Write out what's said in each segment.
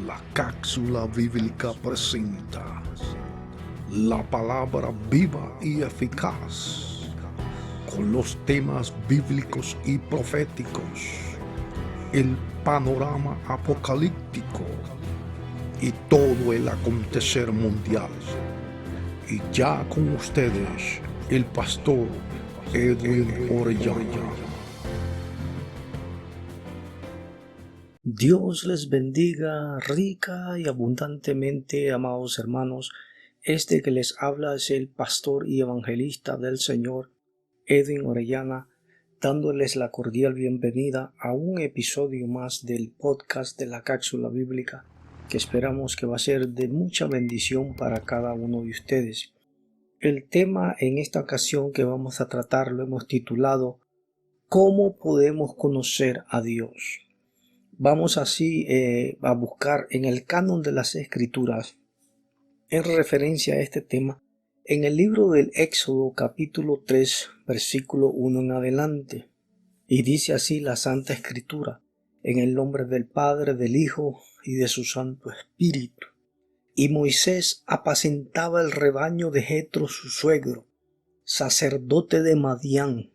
La cápsula bíblica presenta la palabra viva y eficaz con los temas bíblicos y proféticos, el panorama apocalíptico y todo el acontecer mundial. Y ya con ustedes, el pastor Edwin Orellana. Dios les bendiga rica y abundantemente, amados hermanos. Este que les habla es el pastor y evangelista del Señor, Edwin Orellana, dándoles la cordial bienvenida a un episodio más del podcast de la cápsula bíblica, que esperamos que va a ser de mucha bendición para cada uno de ustedes. El tema en esta ocasión que vamos a tratar lo hemos titulado ¿Cómo podemos conocer a Dios? Vamos así a buscar en el canon de las Escrituras, en referencia a este tema, en el libro del Éxodo capítulo 3, versículo 1 en adelante. Y dice así la Santa Escritura: en el nombre del Padre, del Hijo y de su Santo Espíritu. Y Moisés apacentaba el rebaño de Jetro su suegro, sacerdote de Madián,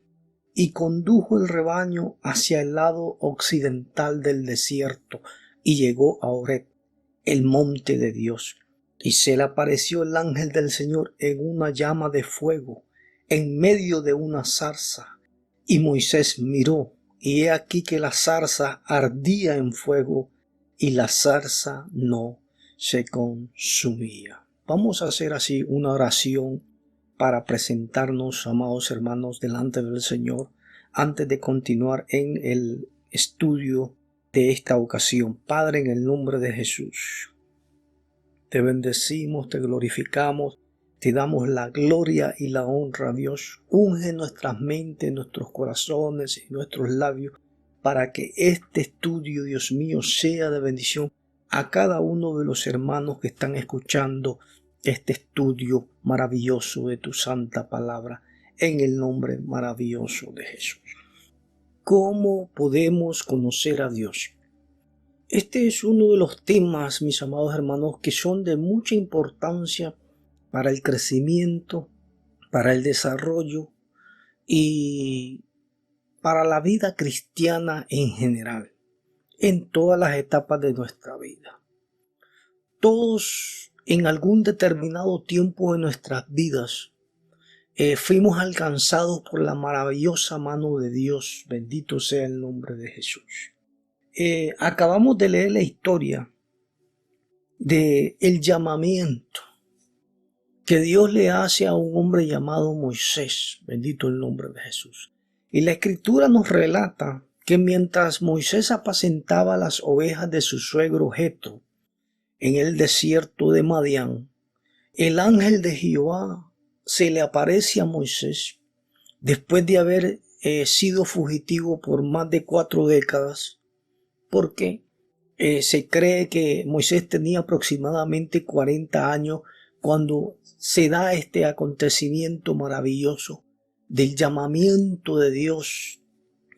y condujo el rebaño hacia el lado occidental del desierto, y llegó a Horeb, el monte de Dios. Y se le apareció el ángel del Señor en una llama de fuego, en medio de una zarza. Y Moisés miró, y he aquí que la zarza ardía en fuego, y la zarza no se consumía. Vamos a hacer así una oración para presentarnos, amados hermanos, delante del Señor, antes de continuar en el estudio de esta ocasión. Padre, en el nombre de Jesús, te bendecimos, te glorificamos, te damos la gloria y la honra, Dios. Unge nuestras mentes, nuestros corazones y nuestros labios para que este estudio, Dios mío, sea de bendición a cada uno de los hermanos que están escuchando este estudio maravilloso de tu santa palabra, en el nombre maravilloso de Jesús. ¿Cómo podemos conocer a Dios? Este es uno de los temas, mis amados hermanos, que son de mucha importancia para el crecimiento, para el desarrollo y para la vida cristiana en general, en todas las etapas de nuestra vida. Todos en algún determinado tiempo de nuestras vidas fuimos alcanzados por la maravillosa mano de Dios. Bendito sea el nombre de Jesús. Acabamos de leer la historia de el llamamiento que Dios le hace a un hombre llamado Moisés. Bendito el nombre de Jesús. Y la Escritura nos relata que mientras Moisés apacentaba las ovejas de su suegro Jetro en el desierto de Madián, el ángel de Jehová se le aparece a Moisés después de haber sido fugitivo por más de 4 décadas, porque se cree que Moisés tenía aproximadamente 40 años cuando se da este acontecimiento maravilloso del llamamiento de Dios,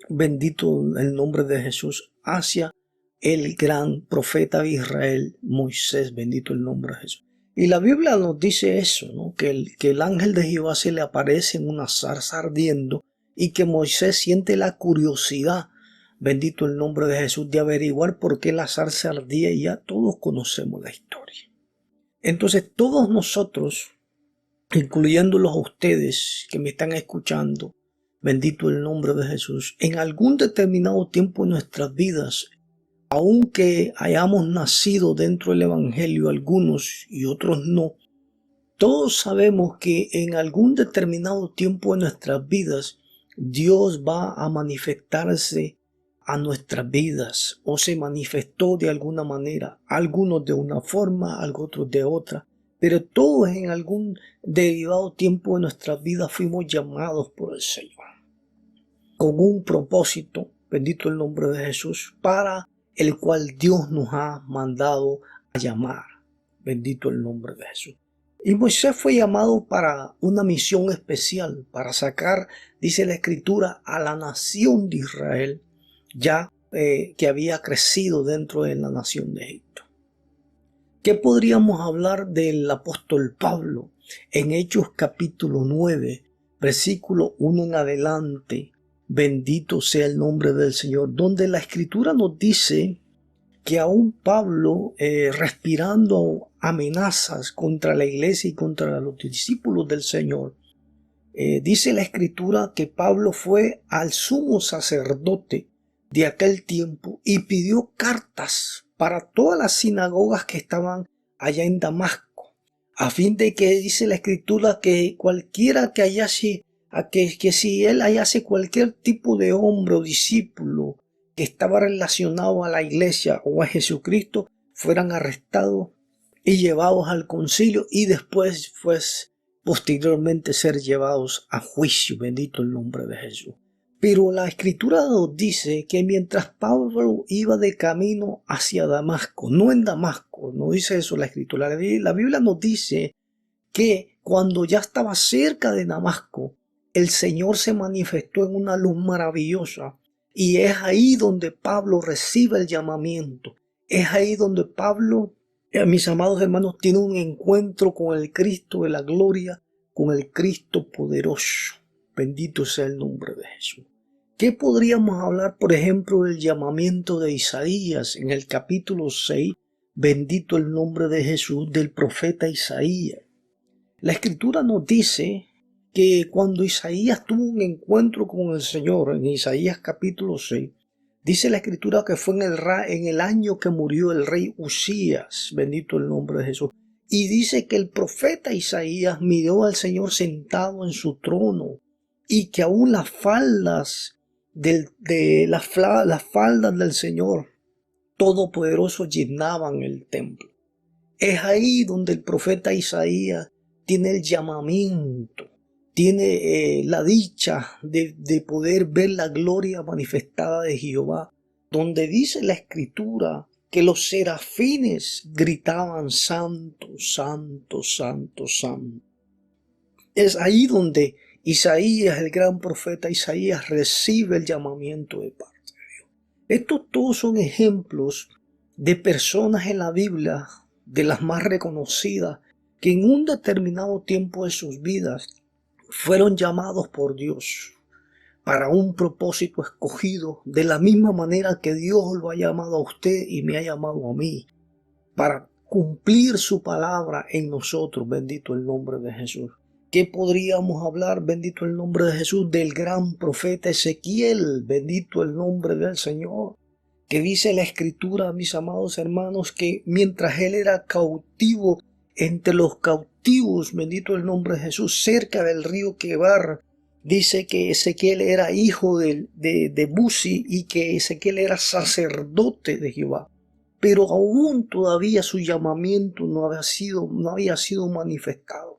bendito el nombre de Jesús, hacia el gran profeta de Israel, Moisés, bendito el nombre de Jesús. Y la Biblia nos dice eso, ¿no? Que el ángel de Jehová se le aparece en una zarza ardiendo y que Moisés siente la curiosidad, bendito el nombre de Jesús, de averiguar por qué la zarza ardía, y ya todos conocemos la historia. Entonces todos nosotros, incluyéndolos a ustedes que me están escuchando, bendito el nombre de Jesús, en algún determinado tiempo en nuestras vidas, aunque hayamos nacido dentro del Evangelio algunos y otros no, todos sabemos que en algún determinado tiempo de nuestras vidas Dios va a manifestarse a nuestras vidas, o se manifestó de alguna manera, algunos de una forma, otros de otra, pero todos en algún derivado tiempo de nuestras vidas fuimos llamados por el Señor con un propósito, bendito el nombre de Jesús, para el cual Dios nos ha mandado a llamar. Bendito el nombre de Jesús. Y Moisés fue llamado para una misión especial, para sacar, dice la Escritura, a la nación de Israel, ya que había crecido dentro de la nación de Egipto. ¿Qué podríamos hablar del apóstol Pablo en Hechos capítulo 9, versículo 1 en adelante? Bendito sea el nombre del Señor, donde la Escritura nos dice que aún Pablo, respirando amenazas contra la iglesia y contra los discípulos del Señor, dice la Escritura que Pablo fue al sumo sacerdote de aquel tiempo y pidió cartas para todas las sinagogas que estaban allá en Damasco, a fin de que dice la Escritura que cualquiera que hallase, que si él hallase cualquier tipo de hombre o discípulo que estaba relacionado a la iglesia o a Jesucristo, fueran arrestados y llevados al concilio y después, pues, posteriormente ser llevados a juicio. Bendito el nombre de Jesús. Pero la Escritura nos dice que mientras Pablo iba de camino hacia Damasco, no en Damasco, no dice eso la Escritura, la Biblia nos dice que cuando ya estaba cerca de Damasco, el Señor se manifestó en una luz maravillosa y es ahí donde Pablo recibe el llamamiento. Es ahí donde Pablo, mis amados hermanos, tiene un encuentro con el Cristo de la gloria, con el Cristo poderoso. Bendito sea el nombre de Jesús. ¿Qué podríamos hablar, por ejemplo, del llamamiento de Isaías en el capítulo 6? Bendito el nombre de Jesús, del profeta Isaías. La Escritura nos dice que cuando Isaías tuvo un encuentro con el Señor, en Isaías capítulo 6, dice la Escritura que fue en el año que murió el rey Usías, bendito el nombre de Jesús, y dice que el profeta Isaías miró al Señor sentado en su trono y que aún las faldas las faldas del Señor Todopoderoso llenaban el templo. Es ahí donde el profeta Isaías tiene el llamamiento, tiene la dicha de poder ver la gloria manifestada de Jehová, donde dice la Escritura que los serafines gritaban santo, santo, santo, santo. Es ahí donde Isaías, el gran profeta Isaías, recibe el llamamiento de parte de Dios. Estos todos son ejemplos de personas en la Biblia, de las más reconocidas, que en un determinado tiempo de sus vidas fueron llamados por Dios para un propósito escogido, de la misma manera que Dios lo ha llamado a usted y me ha llamado a mí, para cumplir su palabra en nosotros. Bendito el nombre de Jesús. ¿Qué podríamos hablar? Bendito el nombre de Jesús, del gran profeta Ezequiel. Bendito el nombre del Señor. Que dice la Escritura, mis amados hermanos, que mientras él era cautivo entre los cautivos, bendito el nombre de Jesús, cerca del río Quebar, dice que Ezequiel era hijo de Buzi y que Ezequiel era sacerdote de Jehová. Pero aún todavía su llamamiento no había sido manifestado.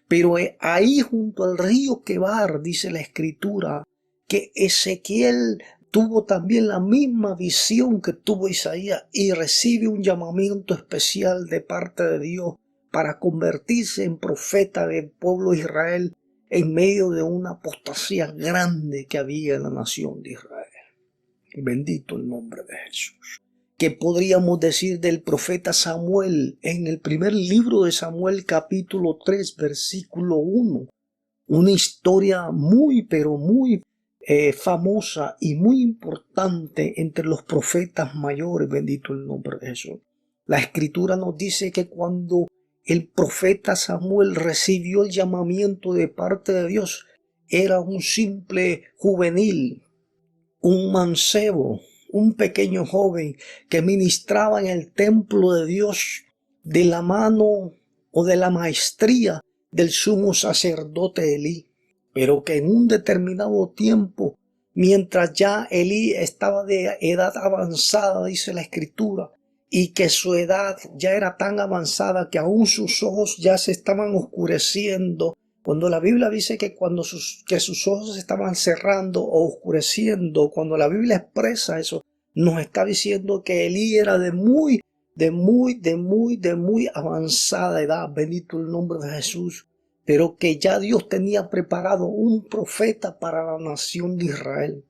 Pero ahí junto al río Quebar, dice la Escritura, que Ezequiel tuvo también la misma visión que tuvo Isaías y recibe un llamamiento especial de parte de Dios para convertirse en profeta del pueblo de Israel en medio de una apostasía grande que había en la nación de Israel. Bendito el nombre de Jesús. ¿Qué podríamos decir del profeta Samuel en el primer libro de Samuel capítulo 3 versículo 1? Una historia muy pero muy famosa y muy importante entre los profetas mayores, bendito el nombre de Jesús. La Escritura nos dice que cuando el profeta Samuel recibió el llamamiento de parte de Dios, era un simple juvenil, un mancebo, un pequeño joven que ministraba en el templo de Dios de la mano o de la maestría del sumo sacerdote Elí, pero que en un determinado tiempo, mientras ya Elí estaba de edad avanzada, dice la Escritura, y que su edad ya era tan avanzada que aún sus ojos ya se estaban oscureciendo. Cuando la Biblia dice que que sus ojos se estaban cerrando o oscureciendo, cuando la Biblia expresa eso, nos está diciendo que Elí era de muy avanzada edad, bendito el nombre de Jesús, pero que ya Dios tenía preparado un profeta para la nación de Israel.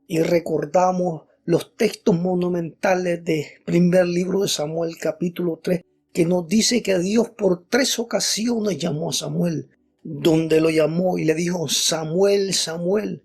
Y recordamos los textos monumentales del primer libro de Samuel capítulo 3, que nos dice que Dios por 3 ocasiones llamó a Samuel, donde lo llamó y le dijo: Samuel, Samuel.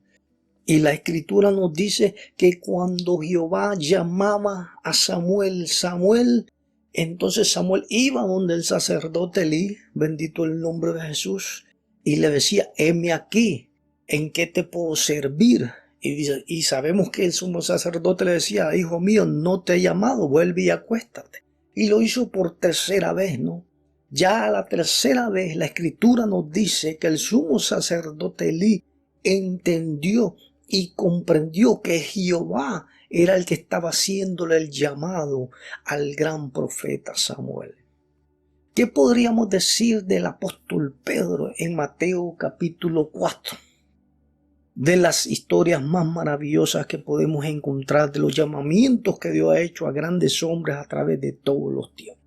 Y la escritura nos dice que cuando Jehová llamaba a Samuel, Samuel, entonces Samuel iba donde el sacerdote Elí, bendito el nombre de Jesús, y le decía: heme aquí, ¿en qué te puedo servir? Y sabemos que el sumo sacerdote le decía: hijo mío, no te he llamado, vuelve y acuéstate. Y lo hizo por 3ª vez, ¿no? Ya a la 3ª vez la escritura nos dice que el sumo sacerdote Elí entendió y comprendió que Jehová era el que estaba haciéndole el llamado al gran profeta Samuel. ¿Qué podríamos decir del apóstol Pedro en Mateo capítulo 4? De las historias más maravillosas que podemos encontrar, de los llamamientos que Dios ha hecho a grandes hombres a través de todos los tiempos.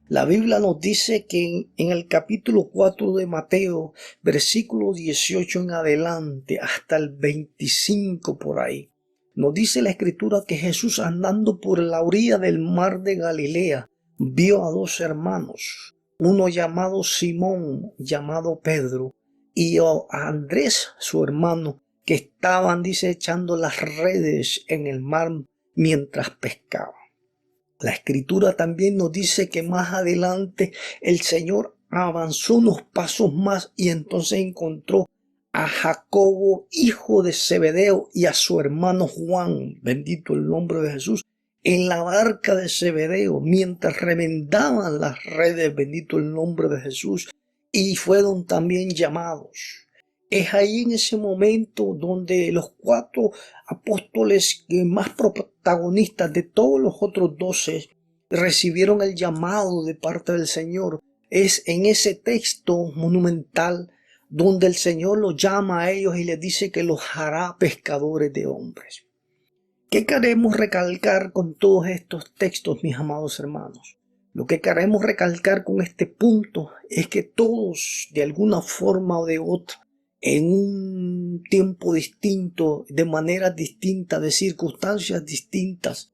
La Biblia nos dice que en el capítulo 4 de Mateo, versículo 18 en adelante, hasta el 25 por ahí, nos dice la escritura que Jesús, andando por la orilla del mar de Galilea, vio a 2 hermanos, uno llamado Simón, llamado Pedro, y a Andrés, su hermano, que estaban, dice, echando las redes en el mar mientras pescaban. La escritura también nos dice que más adelante el Señor avanzó unos pasos más y entonces encontró a Jacobo, hijo de Zebedeo, y a su hermano Juan, bendito el nombre de Jesús, en la barca de Zebedeo, mientras remendaban las redes, bendito el nombre de Jesús, y fueron también llamados. Es ahí en ese momento donde los 4 apóstoles más protagonistas de todos los otros 12 recibieron el llamado de parte del Señor. Es en ese texto monumental donde el Señor los llama a ellos y les dice que los hará pescadores de hombres. ¿Qué queremos recalcar con todos estos textos, mis amados hermanos? Lo que queremos recalcar con este punto es que todos, de alguna forma o de otra, en un tiempo distinto, de maneras distintas, de circunstancias distintas,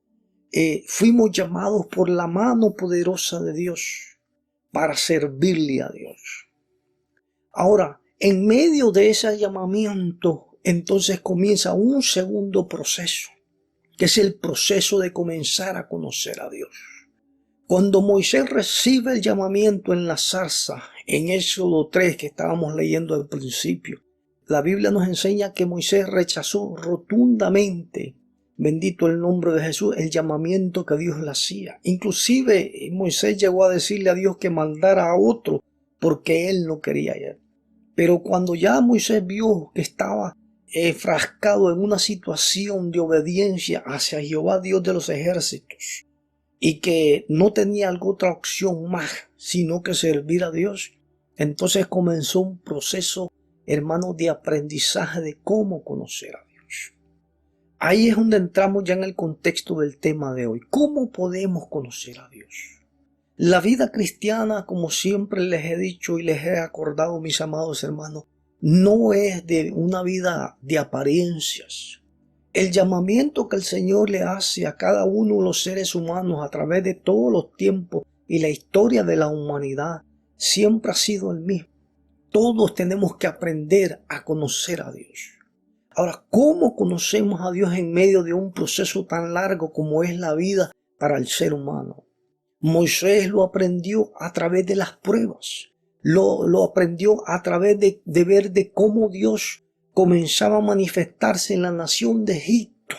fuimos llamados por la mano poderosa de Dios para servirle a Dios. Ahora, en medio de ese llamamiento, entonces comienza un segundo proceso, que es el proceso de comenzar a conocer a Dios. Cuando Moisés recibe el llamamiento en la zarza, en Éxodo 3 que estábamos leyendo al principio, la Biblia nos enseña que Moisés rechazó rotundamente, bendito el nombre de Jesús, el llamamiento que Dios le hacía. Inclusive Moisés llegó a decirle a Dios que mandara a otro porque él no quería ir. Pero cuando ya Moisés vio que estaba enfrascado en una situación de obediencia hacia Jehová, Dios de los ejércitos, y que no tenía alguna otra opción más sino que servir a Dios, entonces comenzó un proceso, hermanos, de aprendizaje de cómo conocer a Dios. Ahí es donde entramos ya en el contexto del tema de hoy. ¿Cómo podemos conocer a Dios? La vida cristiana, como siempre les he dicho y les he acordado, mis amados hermanos, no es de una vida de apariencias. El llamamiento que el Señor le hace a cada uno de los seres humanos a través de todos los tiempos y la historia de la humanidad siempre ha sido el mismo. Todos tenemos que aprender a conocer a Dios. Ahora, ¿cómo conocemos a Dios en medio de un proceso tan largo como es la vida para el ser humano? Moisés lo aprendió a través de las pruebas. Lo aprendió a través de ver de cómo Dios comenzaba a manifestarse en la nación de Egipto,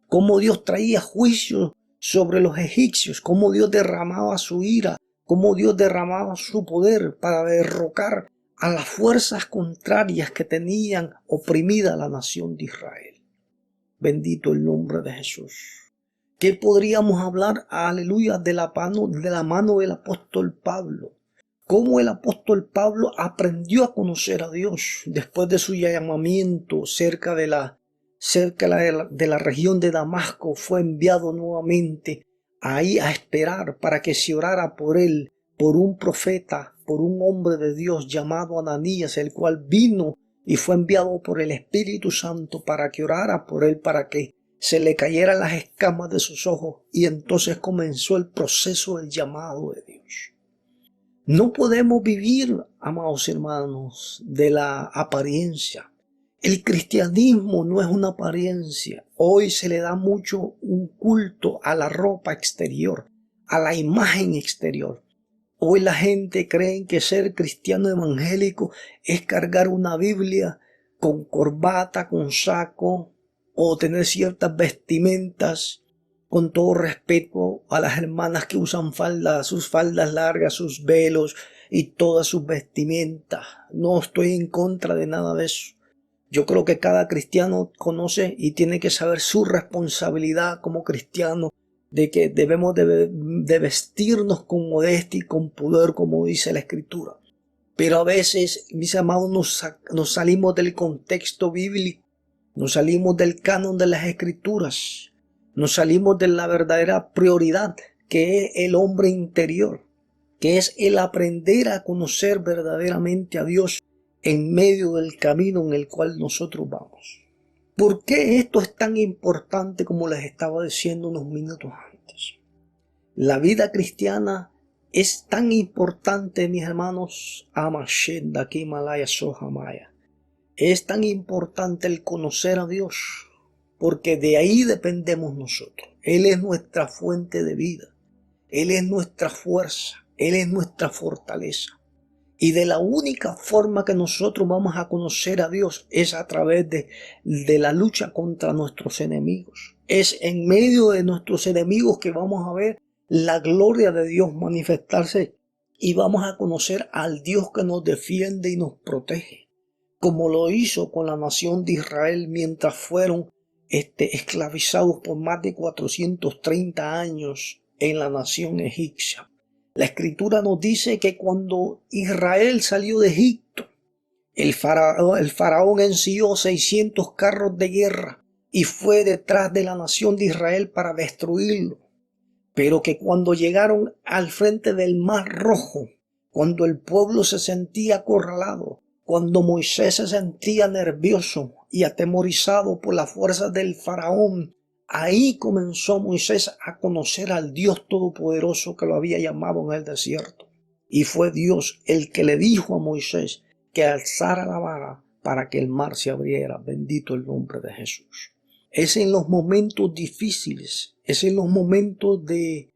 cómo Dios traía juicio sobre los egipcios, cómo Dios derramaba su ira, cómo Dios derramaba su poder para derrocar a las fuerzas contrarias que tenían oprimida la nación de Israel. Bendito el nombre de Jesús. ¿Qué podríamos hablar, aleluya, de la mano del apóstol Pablo? Cómo el apóstol Pablo aprendió a conocer a Dios después de su llamamiento cerca de la región de Damasco. Fue enviado nuevamente ahí a esperar para que se orara por él, por un profeta, por un hombre de Dios llamado Ananías, el cual vino y fue enviado por el Espíritu Santo para que orara por él, para que se le cayeran las escamas de sus ojos, y entonces comenzó el proceso del llamado de Dios. No podemos vivir, amados hermanos, de la apariencia. El cristianismo no es una apariencia. Hoy se le da mucho un culto a la ropa exterior, a la imagen exterior. Hoy la gente cree que ser cristiano evangélico es cargar una Biblia con corbata, con saco, o tener ciertas vestimentas. Con todo respeto a las hermanas que usan faldas, sus faldas largas, sus velos y todas sus vestimentas. No estoy en contra de nada de eso. Yo creo que cada cristiano conoce y tiene que saber su responsabilidad como cristiano, de que debemos de vestirnos con modestia y con pudor, como dice la Escritura. Pero a veces, mis amados, nos salimos del contexto bíblico, nos salimos del canon de las Escrituras, nos salimos de la verdadera prioridad, que es el hombre interior, que es el aprender a conocer verdaderamente a Dios en medio del camino en el cual nosotros vamos. ¿Por qué esto es tan importante como les estaba diciendo unos minutos antes? La vida cristiana es tan importante, mis hermanos, es tan importante el conocer a Dios, porque de ahí dependemos nosotros. Él es nuestra fuente de vida, Él es nuestra fuerza, Él es nuestra fortaleza. Y de la única forma que nosotros vamos a conocer a Dios es a través de la lucha contra nuestros enemigos. Es en medio de nuestros enemigos que vamos a ver la gloria de Dios manifestarse y vamos a conocer al Dios que nos defiende y nos protege, como lo hizo con la nación de Israel mientras fueron esclavizados por más de 430 años en la nación egipcia. La Escritura nos dice que cuando Israel salió de Egipto, el faraón envió 600 carros de guerra y fue detrás de la nación de Israel para destruirlo. Pero que cuando llegaron al frente del Mar Rojo, cuando el pueblo se sentía acorralado, cuando Moisés se sentía nervioso y atemorizado por las fuerzas del faraón, ahí comenzó Moisés a conocer al Dios Todopoderoso que lo había llamado en el desierto. Y fue Dios el que le dijo a Moisés que alzara la vara para que el mar se abriera. Bendito el nombre de Jesús. Es en los momentos difíciles, es en los momentos de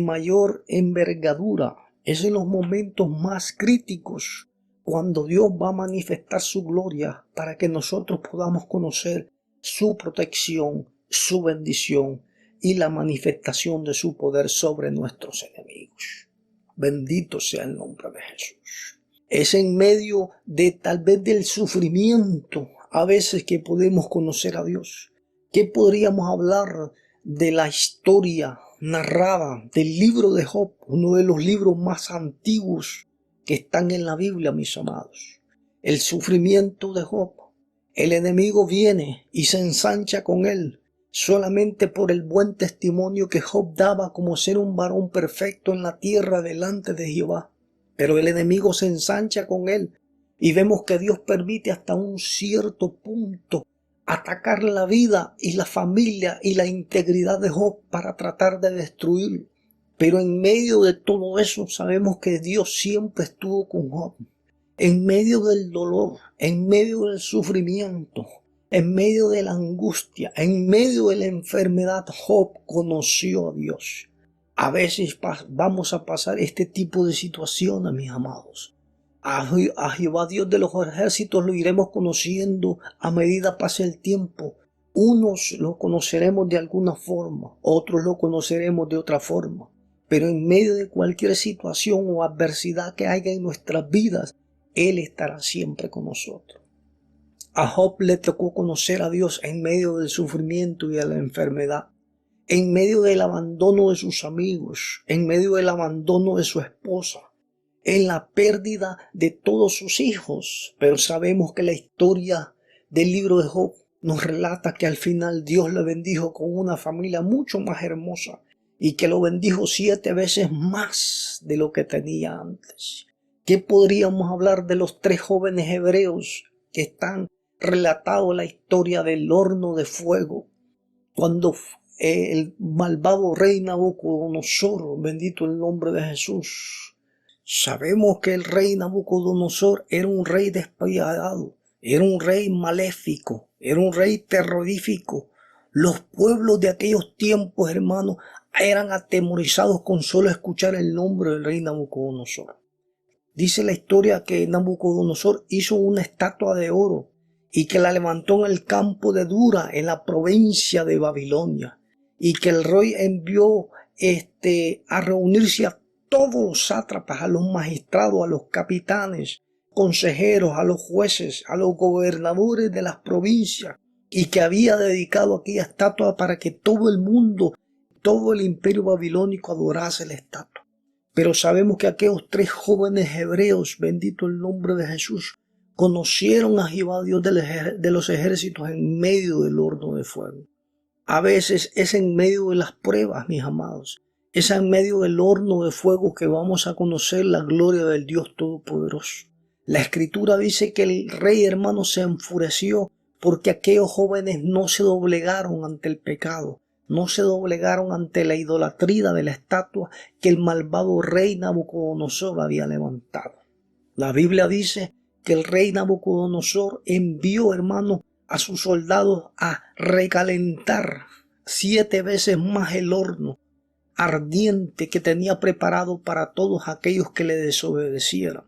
mayor envergadura, es en los momentos más críticos cuando Dios va a manifestar su gloria para que nosotros podamos conocer su protección, su bendición y la manifestación de su poder sobre nuestros enemigos. Bendito sea el nombre de Jesús. Es en medio de tal vez del sufrimiento a veces que podemos conocer a Dios. ¿Qué podríamos hablar de la historia narrada del libro de Job, uno de los libros más antiguos que están en la Biblia, mis amados? El sufrimiento de Job. El enemigo viene y se ensancha con él solamente por el buen testimonio que Job daba como ser un varón perfecto en la tierra delante de Jehová. Pero el enemigo se ensancha con él y vemos que Dios permite hasta un cierto punto atacar la vida y la familia y la integridad de Job para tratar de destruirlo. Pero en medio de todo eso sabemos que Dios siempre estuvo con Job. En medio del dolor, en medio del sufrimiento, en medio de la angustia, en medio de la enfermedad, Job conoció a Dios. A veces vamos a pasar este tipo de situaciones, mis amados. A Jehová Dios de los ejércitos lo iremos conociendo a medida pase el tiempo. Unos lo conoceremos de alguna forma, otros lo conoceremos de otra forma. Pero en medio de cualquier situación o adversidad que haya en nuestras vidas, Él estará siempre con nosotros. A Job le tocó conocer a Dios en medio del sufrimiento y de la enfermedad, en medio del abandono de sus amigos, en medio del abandono de su esposa, en la pérdida de todos sus hijos. Pero sabemos que la historia del libro de Job nos relata que al final Dios le bendijo con una familia mucho más hermosa y que lo bendijo 7 veces más de lo que tenía antes. ¿Qué podríamos hablar de los 3 jóvenes hebreos que están relatados en la historia del horno de fuego? Cuando el malvado rey Nabucodonosor, bendito el nombre de Jesús, Sabemos que el rey Nabucodonosor era un rey despiadado, era un rey maléfico, era un rey terrorífico. Los pueblos de aquellos tiempos, hermanos, eran atemorizados con solo escuchar el nombre del rey Nabucodonosor. Dice la historia que Nabucodonosor hizo una estatua de oro y que la levantó en el campo de Dura, en la provincia de Babilonia, y que el rey envió a reunirse a todos los sátrapas, a los magistrados, a los capitanes, consejeros, a los jueces, a los gobernadores de las provincias, y que había dedicado aquella estatua para que todo el mundo, todo el imperio babilónico adorase la estatua. Pero sabemos que aquellos 3 jóvenes hebreos, bendito el nombre de Jesús, conocieron a Jehová Dios de los ejércitos en medio del horno de fuego. A veces es en medio de las pruebas, mis amados. Es en medio del horno de fuego que vamos a conocer la gloria del Dios Todopoderoso. La Escritura dice que el rey, hermano, se enfureció porque aquellos jóvenes no se doblegaron ante el pecado, no se doblegaron ante la idolatría de la estatua que el malvado rey Nabucodonosor había levantado. La Biblia dice que el rey Nabucodonosor envió, hermano, a sus soldados a recalentar 7 veces más el horno ardiente que tenía preparado para todos aquellos que le desobedecieran.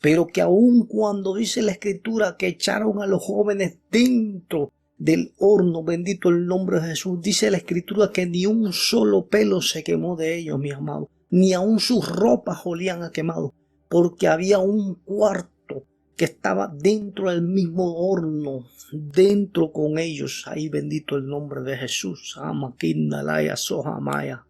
Pero que aun cuando dice la Escritura que echaron a los jóvenes dentro del horno, bendito el nombre de Jesús, dice la Escritura que ni un solo pelo se quemó de ellos, mis amados, ni aun sus ropas olían a quemado, porque había un cuarto que estaba dentro del mismo horno, dentro con ellos. Ahí bendito el nombre de Jesús. Amaquindalaya Sohamaya.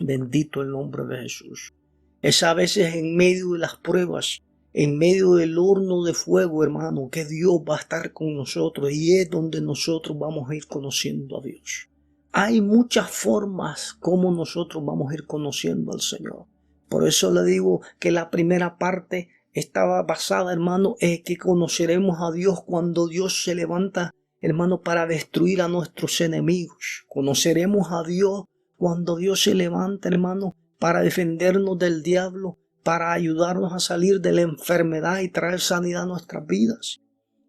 Bendito el nombre de Jesús. Es a veces en medio de las pruebas, en medio del horno de fuego, hermano, que Dios va a estar con nosotros, y es donde nosotros vamos a ir conociendo a Dios. Hay muchas formas como nosotros vamos a ir conociendo al Señor. Por eso le digo que la primera parte estaba basada, hermano, en que conoceremos a Dios cuando Dios se levanta, hermano, para destruir a nuestros enemigos. Conoceremos a Dios cuando Dios se levanta, hermano, para defendernos del diablo, para ayudarnos a salir de la enfermedad y traer sanidad a nuestras vidas.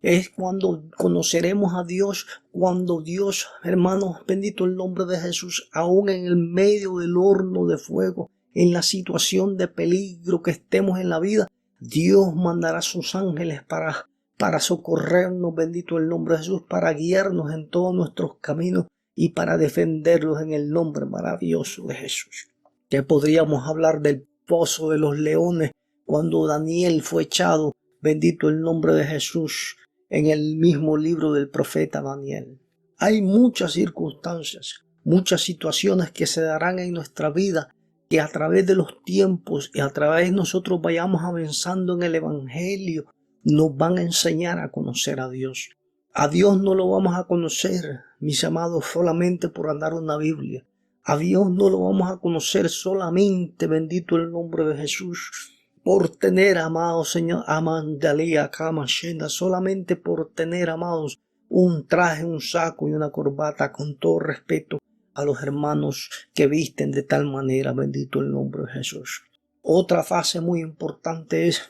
Es cuando conoceremos a Dios, cuando Dios, hermanos, bendito el nombre de Jesús, aún en el medio del horno de fuego, en la situación de peligro que estemos en la vida, Dios mandará sus ángeles para socorrernos, bendito el nombre de Jesús, para guiarnos en todos nuestros caminos y para defenderlos en el nombre maravilloso de Jesús. Que podríamos hablar del pozo de los leones cuando Daniel fue echado, bendito el nombre de Jesús, en el mismo libro del profeta Daniel. Hay muchas circunstancias, muchas situaciones que se darán en nuestra vida, que a través de los tiempos y a través de nosotros vayamos avanzando en el Evangelio, nos van a enseñar a conocer a Dios. A Dios no lo vamos a conocer, mis amados, solamente por andar una Biblia. A Dios no lo vamos a conocer solamente, bendito el nombre de Jesús, por tener, amados Señor, Amandalía, Kamashenda, solamente por tener, amados, un traje, un saco y una corbata, con todo respeto a los hermanos que visten de tal manera, bendito el nombre de Jesús. Otra fase muy importante es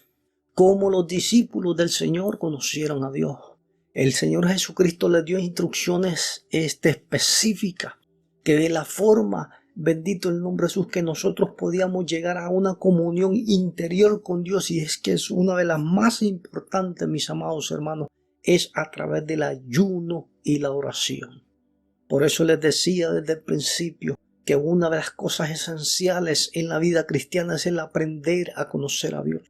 cómo los discípulos del Señor conocieron a Dios. El Señor Jesucristo les dio instrucciones específicas que de la forma, bendito el nombre de Jesús, que nosotros podíamos llegar a una comunión interior con Dios, y es que es una de las más importantes, mis amados hermanos, es a través del ayuno y la oración. Por eso les decía desde el principio que una de las cosas esenciales en la vida cristiana es el aprender a conocer a Dios.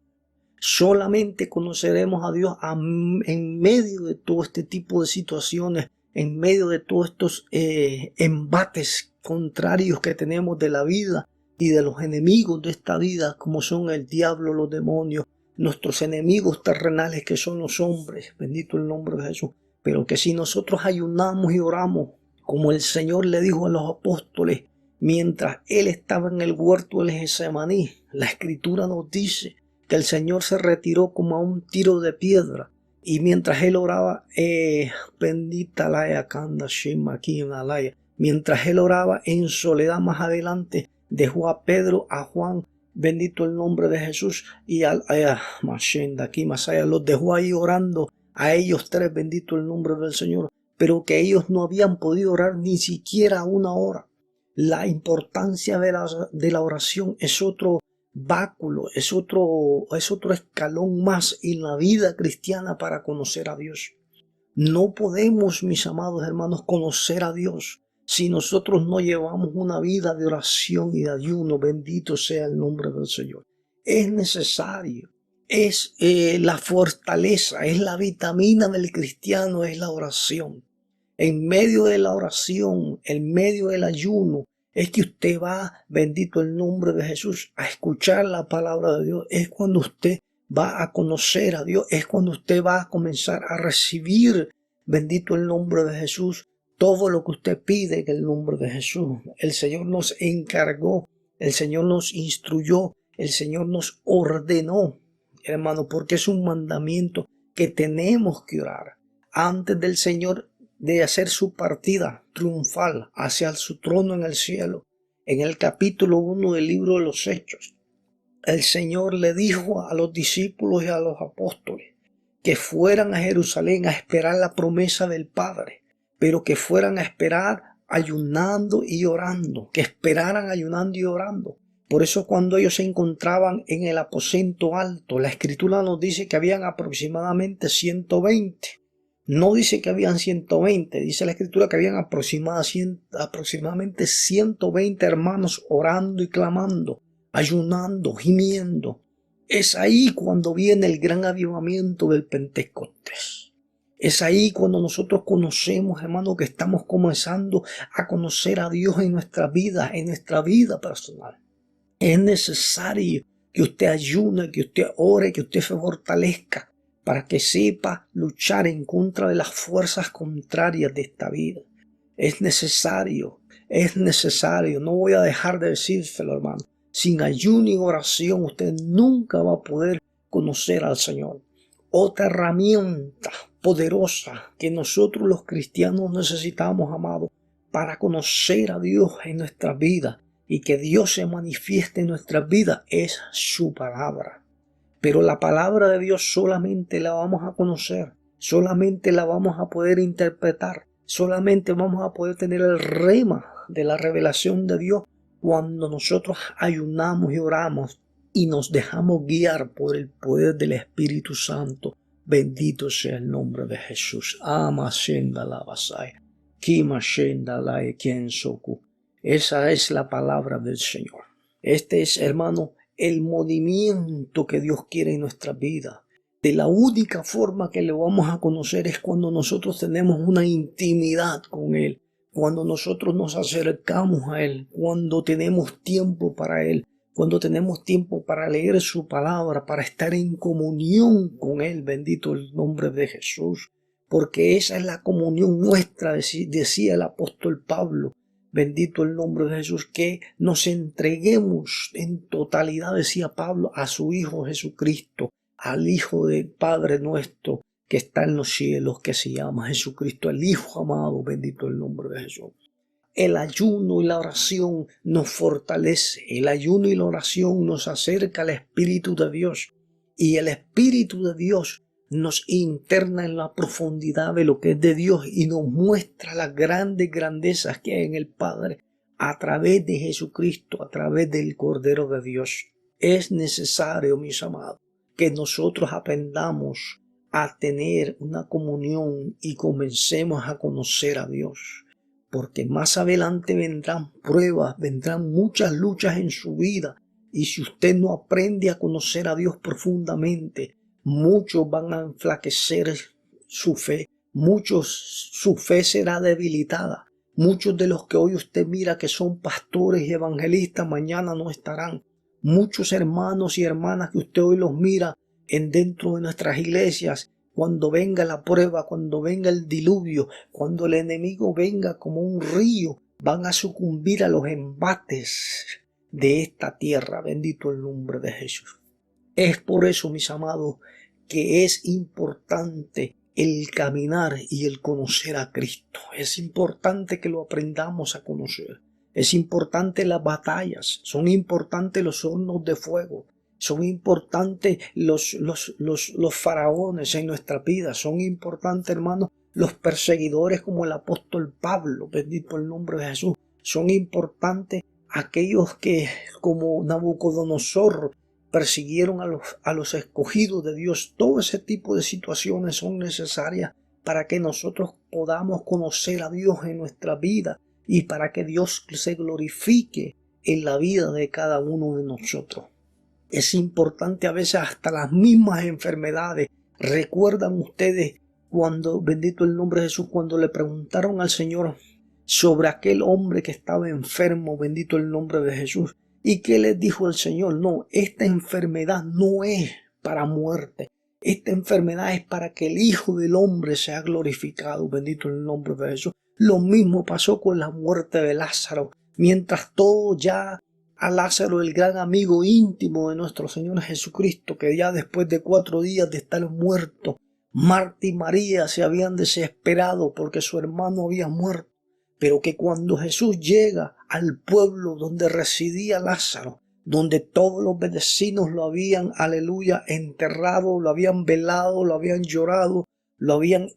Solamente conoceremos a Dios en medio de todo este tipo de situaciones, en medio de todos estos embates contrarios que tenemos de la vida y de los enemigos de esta vida, como son el diablo, los demonios, nuestros enemigos terrenales que son los hombres, bendito el nombre de Jesús. Pero que si nosotros ayunamos y oramos, como el Señor le dijo a los apóstoles mientras Él estaba en el huerto del Getsemaní, la Escritura nos dice que el Señor se retiró como a un tiro de piedra, y mientras Él oraba, bendita la Kanda Shema aquí en Alaya, mientras Él oraba en soledad más adelante, dejó a Pedro, a Juan bendito el nombre de Jesús, y Mashenda, aquí Masaya los dejó ahí orando a ellos tres, bendito el nombre del Señor, pero que ellos no habían podido orar ni siquiera una hora. La importancia de la oración es otro báculo, es otro escalón más en la vida cristiana para conocer a Dios. No podemos, mis amados hermanos, conocer a Dios si nosotros no llevamos una vida de oración y de ayuno. Bendito sea el nombre del Señor. Es necesario, es la fortaleza, es la vitamina del cristiano, es la oración. En medio de la oración, en medio del ayuno, es que usted va, bendito el nombre de Jesús, a escuchar la palabra de Dios. Es cuando usted va a conocer a Dios, es cuando usted va a comenzar a recibir, bendito el nombre de Jesús, todo lo que usted pide en el nombre de Jesús. El Señor nos encargó, el Señor nos instruyó, el Señor nos ordenó, hermano, porque es un mandamiento que tenemos que orar antes del Señor de hacer su partida triunfal hacia su trono en el cielo. En el capítulo 1 del libro de los Hechos, el Señor le dijo a los discípulos y a los apóstoles que fueran a Jerusalén a esperar la promesa del Padre, pero que fueran a esperar ayunando y orando, que esperaran ayunando y orando. Por eso cuando ellos se encontraban en el aposento alto, la Escritura nos dice que habían aproximadamente 120. No dice que habían 120, dice la Escritura que habían aproximadamente 120 hermanos orando y clamando, ayunando, gimiendo. Es ahí cuando viene el gran avivamiento del Pentecostés. Es ahí cuando nosotros conocemos, hermano, que estamos comenzando a conocer a Dios en nuestra vida personal. Es necesario que usted ayune, que usted ore, que usted se fortalezca para que sepa luchar en contra de las fuerzas contrarias de esta vida. Es necesario, no voy a dejar de decírselo, hermano. Sin ayuno y oración usted nunca va a poder conocer al Señor. Otra herramienta poderosa que nosotros los cristianos necesitamos, amado, para conocer a Dios en nuestras vidas y que Dios se manifieste en nuestras vidas es su palabra. Pero la palabra de Dios solamente la vamos a conocer, solamente la vamos a poder interpretar, solamente vamos a poder tener el rema de la revelación de Dios cuando nosotros ayunamos y oramos y nos dejamos guiar por el poder del Espíritu Santo. Bendito sea el nombre de Jesús. Esa es la palabra del Señor. Este es, hermano, el movimiento que Dios quiere en nuestra vida. De la única forma que le vamos a conocer es cuando nosotros tenemos una intimidad con Él, cuando nosotros nos acercamos a Él, cuando tenemos tiempo para Él, cuando tenemos tiempo para leer su palabra, para estar en comunión con Él. Bendito el nombre de Jesús, porque esa es la comunión nuestra, decía el apóstol Pablo. Bendito el nombre de Jesús, que nos entreguemos en totalidad, decía Pablo, a su Hijo Jesucristo, al Hijo del Padre nuestro que está en los cielos, que se llama Jesucristo, el Hijo amado. Bendito el nombre de Jesús. El ayuno y la oración nos fortalece, el ayuno y la oración nos acerca al Espíritu de Dios, y el Espíritu de Dios nos interna en la profundidad de lo que es de Dios y nos muestra las grandes grandezas que hay en el Padre a través de Jesucristo, a través del Cordero de Dios. Es necesario, mis amados, que nosotros aprendamos a tener una comunión y comencemos a conocer a Dios, porque más adelante vendrán pruebas, vendrán muchas luchas en su vida, y si usted no aprende a conocer a Dios profundamente, muchos van a enflaquecer su fe, su fe será debilitada. Muchos de los que hoy usted mira que son pastores y evangelistas, mañana no estarán. Muchos hermanos y hermanas que usted hoy los mira dentro de nuestras iglesias, cuando venga la prueba, cuando venga el diluvio, cuando el enemigo venga como un río, van a sucumbir a los embates de esta tierra. Bendito el nombre de Jesús. Es por eso, mis amados, que es importante el caminar y el conocer a Cristo. Es importante que lo aprendamos a conocer. es importante las batallas, son importantes los hornos de fuego, son importantes los faraones en nuestra vida, son importantes, hermanos, los perseguidores como el apóstol Pablo, bendito el nombre de Jesús, son importantes aquellos que como Nabucodonosor persiguieron a los escogidos de Dios. Todo ese tipo de situaciones son necesarias para que nosotros podamos conocer a Dios en nuestra vida y para que Dios se glorifique en la vida de cada uno de nosotros. Es importante a veces hasta las mismas enfermedades. ¿Recuerdan ustedes cuando, bendito el nombre de Jesús, cuando le preguntaron al Señor sobre aquel hombre que estaba enfermo, bendito el nombre de Jesús? ¿Y qué les dijo el Señor? No, esta enfermedad no es para muerte. Esta enfermedad es para que el Hijo del Hombre sea glorificado, bendito el nombre de Jesús. Lo mismo pasó con la muerte de Lázaro. Mientras todo ya a Lázaro, el gran amigo íntimo de nuestro Señor Jesucristo, que ya después de 4 días de estar muerto, Marta y María se habían desesperado porque su hermano había muerto, pero que cuando Jesús llega al pueblo donde residía Lázaro, donde todos los vecinos lo habían, aleluya, enterrado, lo habían velado, lo habían llorado, lo habían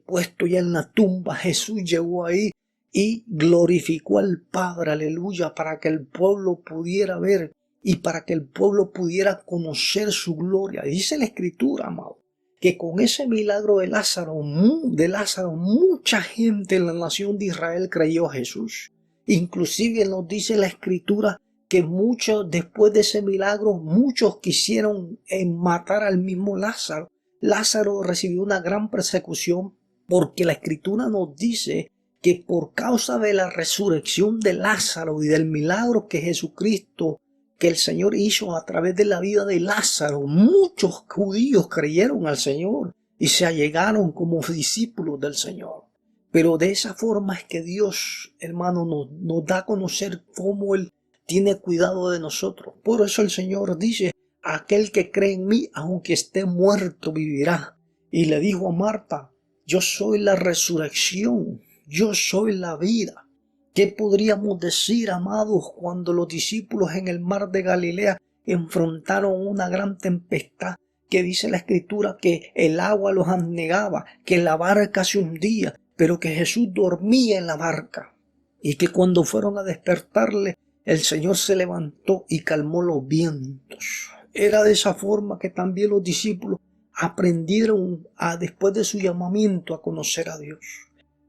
puesto ya en la tumba, Jesús llegó ahí y glorificó al Padre, aleluya, para que el pueblo pudiera ver y para que el pueblo pudiera conocer su gloria. Dice la Escritura, amado, que con ese milagro de Lázaro, mucha gente en la nación de Israel creyó a Jesús. Inclusive nos dice la Escritura que muchos, después de ese milagro, muchos quisieron matar al mismo Lázaro. Lázaro recibió una gran persecución porque la Escritura nos dice que por causa de la resurrección de Lázaro y del milagro que Jesucristo, que el Señor hizo a través de la vida de Lázaro, muchos judíos creyeron al Señor y se allegaron como discípulos del Señor. Pero de esa forma es que Dios, hermano, nos da a conocer cómo Él tiene cuidado de nosotros. Por eso el Señor dice, aquel que cree en mí, aunque esté muerto, vivirá. Y le dijo a Marta, yo soy la resurrección, yo soy la vida. ¿Qué podríamos decir, amados, cuando los discípulos en el mar de Galilea enfrentaron una gran tempestad? Que dice la Escritura que el agua los anegaba, que la barca se hundía, pero que Jesús dormía en la barca. Y que cuando fueron a despertarle, el Señor se levantó y calmó los vientos. Era de esa forma que también los discípulos aprendieron después de su llamamiento a conocer a Dios.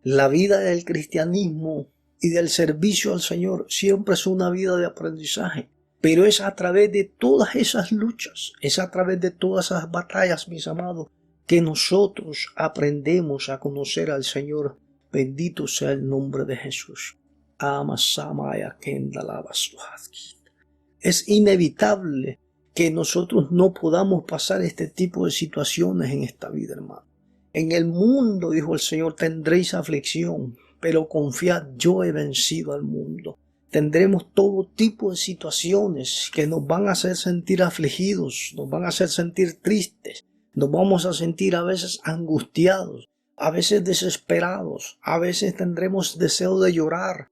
La vida del cristianismo y del servicio al Señor siempre es una vida de aprendizaje, pero es a través de todas esas luchas, es a través de todas esas batallas, mis amados, que nosotros aprendemos a conocer al Señor. Bendito sea el nombre de Jesús. Es inevitable que nosotros no podamos pasar este tipo de situaciones en esta vida, hermano. En el mundo, dijo el Señor, tendréis aflicción, pero confiad, yo he vencido al mundo. Tendremos todo tipo de situaciones que nos van a hacer sentir afligidos, nos van a hacer sentir tristes, nos vamos a sentir a veces angustiados, a veces desesperados, a veces tendremos deseo de llorar.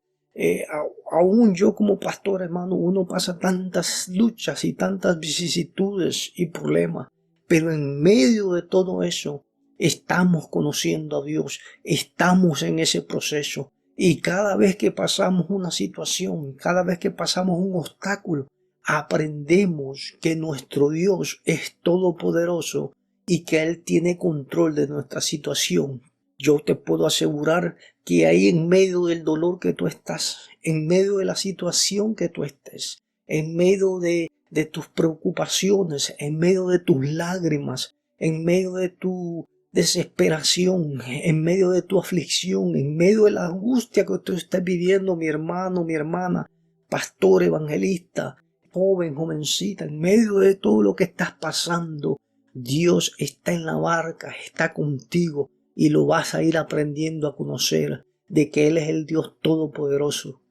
Aún yo como pastor, hermano, uno pasa tantas luchas y tantas vicisitudes y problemas, pero en medio de todo eso estamos conociendo a Dios, estamos en ese proceso. Y cada vez que pasamos una situación, cada vez que pasamos un obstáculo, aprendemos que nuestro Dios es todopoderoso y que Él tiene control de nuestra situación. Yo te puedo asegurar que ahí en medio del dolor que tú estás, en medio de la situación que tú estés, en medio de tus preocupaciones, en medio de tus lágrimas, en medio de tu desesperación, en medio de tu aflicción, en medio de la angustia que tú estés viviendo, mi hermano, mi hermana, pastor, evangelista, joven, jovencita, en medio de todo lo que estás pasando, Dios está en la barca, está contigo y lo vas a ir aprendiendo a conocer de que Él es el Dios todopoderoso,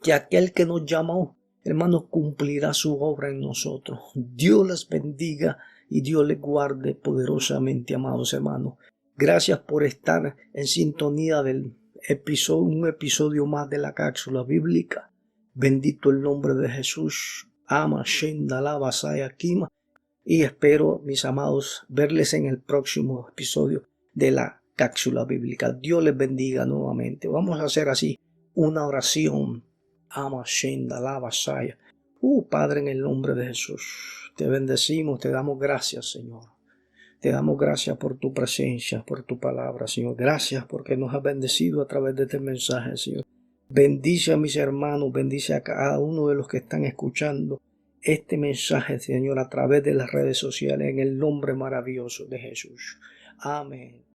que aquel que nos llamó, hermanos, cumplirá su obra en nosotros. Dios les bendiga y Dios les guarde poderosamente, amados hermanos. Gracias por estar en sintonía del un episodio más de la cápsula bíblica. Bendito el nombre de Jesús. Ama, Shenda, Lava, Saya, Kima. Y espero, mis amados, verles en el próximo episodio de la cápsula bíblica. Dios les bendiga nuevamente. Vamos a hacer así una oración. Ama, Shenda, Lava, Saya. Padre, en el nombre de Jesús, te bendecimos, te damos gracias, Señor. Te damos gracias por tu presencia, por tu palabra, Señor. Gracias porque nos has bendecido a través de este mensaje, Señor. Bendice a mis hermanos, bendice a cada uno de los que están escuchando este mensaje, Señor, a través de las redes sociales, en el nombre maravilloso de Jesús. Amén.